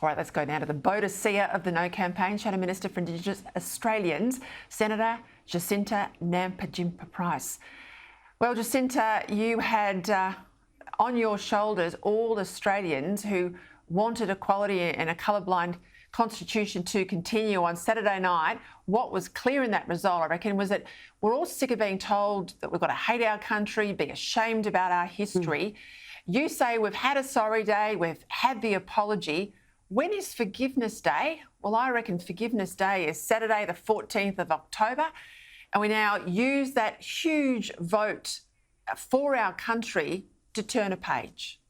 All right, let's go now to the Bodicea of the No campaign, Shadow Minister for Indigenous Australians, Senator Jacinta Nampijinpa Price. Well, Jacinta, you had on your shoulders all Australians who wanted equality and a colourblind constitution to continue on Saturday night. What was clear in that result, I reckon, was that we're all sick of being told that we've got to hate our country, be ashamed about our history. You say we've had a sorry day, we've had the apology. When is Forgiveness Day? Well, I reckon Forgiveness Day is Saturday, the 14th of October. And we now use that huge vote for our country to turn a page.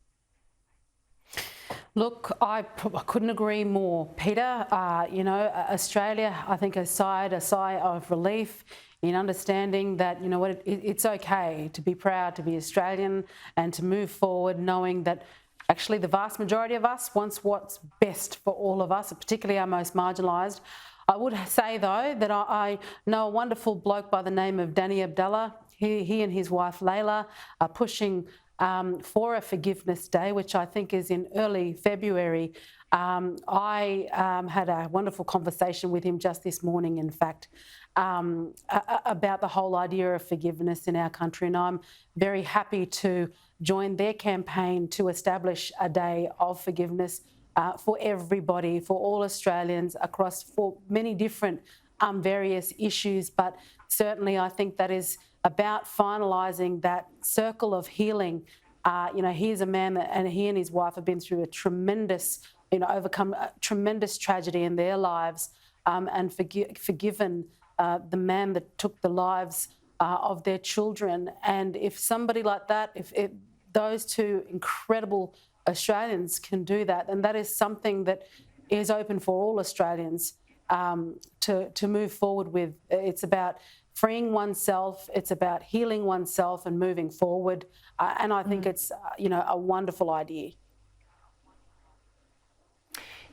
Look, I couldn't agree more, Peter. Australia, I think, has sighed a sigh of relief in understanding that, you know what, it's okay to be proud to be Australian and to move forward knowing that actually the vast majority of us wants what's best for all of us, particularly our most marginalised. I would say, though, that I know a wonderful bloke by the name of Danny Abdallah. He and his wife Layla are pushing for a Forgiveness Day, which I think is in early February. I had a wonderful conversation with him just this morning, in fact, about the whole idea of forgiveness in our country, and I'm very happy to join their campaign to establish a day of forgiveness for everybody, for all Australians across for many different various issues. But certainly I think that is about finalising that circle of healing. Here's a man and he and his wife have been through a tremendous, overcome a tremendous tragedy in their lives, and forgiven the man that took the lives of their children. And if somebody like that, if those two incredible Australians can do that, and that is something that is open for all Australians to move forward with. It's about freeing oneself, it's about healing oneself and moving forward, and I think it's a wonderful idea.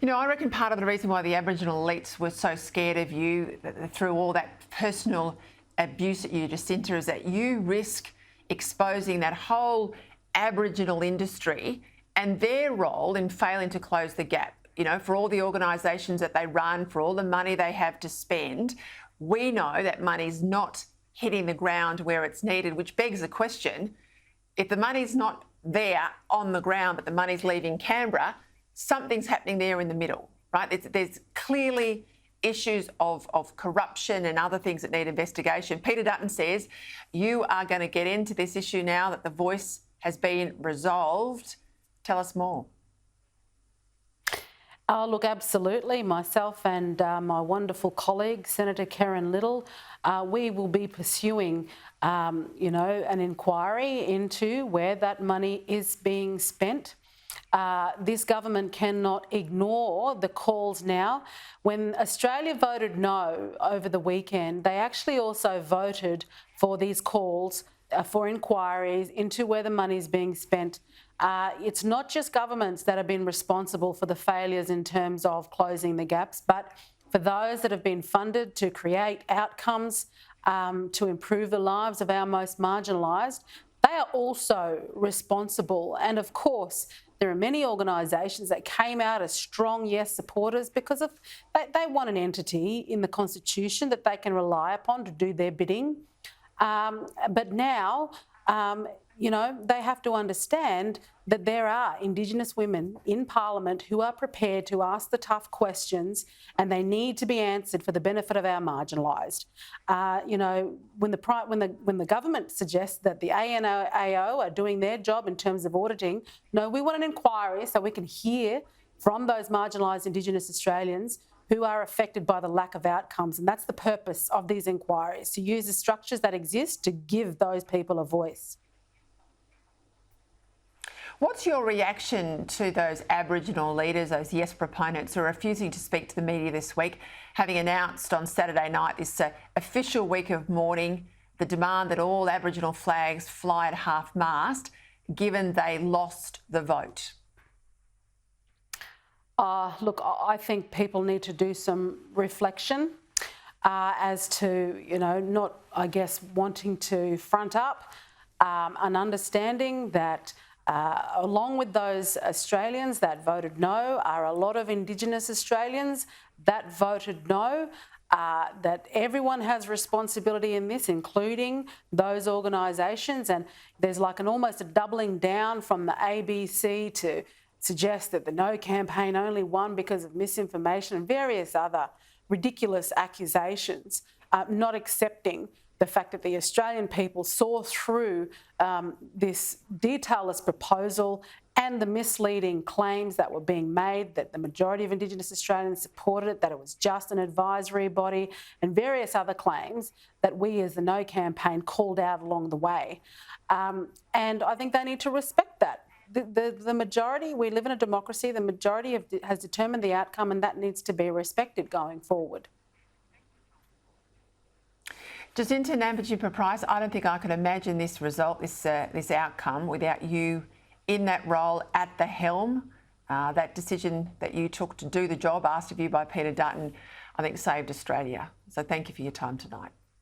I reckon part of the reason why the Aboriginal elites were so scared of you through all that personal abuse at you, Jacinta, is that you risk exposing that whole Aboriginal industry and their role in failing to close the gap. For all the organisations that they run, for all the money they have to spend, we know that money's not hitting the ground where it's needed, which begs the question, if the money's not there on the ground but the money's leaving Canberra, something's happening there in the middle, right? There's clearly issues of corruption and other things that need investigation. Peter Dutton says you are going to get into this issue now that the Voice has been resolved. Tell us more. Oh, look, absolutely. Myself and my wonderful colleague, Senator Karen Little, we will be pursuing, an inquiry into where that money is being spent. This government cannot ignore the calls now. When Australia voted no over the weekend, they actually also voted for these calls for inquiries into where the money is being spent. It's not just governments that have been responsible for the failures in terms of closing the gaps, but for those that have been funded to create outcomes to improve the lives of our most marginalised, they are also responsible. And of course, there are many organisations that came out as strong yes supporters because they want an entity in the Constitution that they can rely upon to do their bidding. But now, they have to understand that there are Indigenous women in Parliament who are prepared to ask the tough questions, and they need to be answered for the benefit of our marginalised. When the government suggests that the ANAO are doing their job in terms of auditing, no, we want an inquiry so we can hear from those marginalised Indigenous Australians who are affected by the lack of outcomes. And that's the purpose of these inquiries, to use the structures that exist to give those people a voice. What's your reaction to those Aboriginal leaders, those yes proponents, who are refusing to speak to the media this week, having announced on Saturday night, this official week of mourning, the demand that all Aboriginal flags fly at half-mast, given they lost the vote? Look, I think people need to do some reflection as to, not, I guess, wanting to front up an understanding that Along with those Australians that voted no are a lot of Indigenous Australians that voted no. That everyone has responsibility in this, including those organisations, and there's like almost a doubling down from the ABC to suggest that the No campaign only won because of misinformation and various other ridiculous accusations, not accepting the fact that the Australian people saw through this detailless proposal and the misleading claims that were being made, that the majority of Indigenous Australians supported it, that it was just an advisory body, and various other claims that we as the No campaign called out along the way. And I think they need to respect that. The majority, we live in a democracy, the majority has determined the outcome, and that needs to be respected going forward. Jacinta Nampijinpa Price, I don't think I could imagine this result, this outcome, without you in that role at the helm. That decision that you took to do the job asked of you by Peter Dutton, I think saved Australia. So thank you for your time tonight.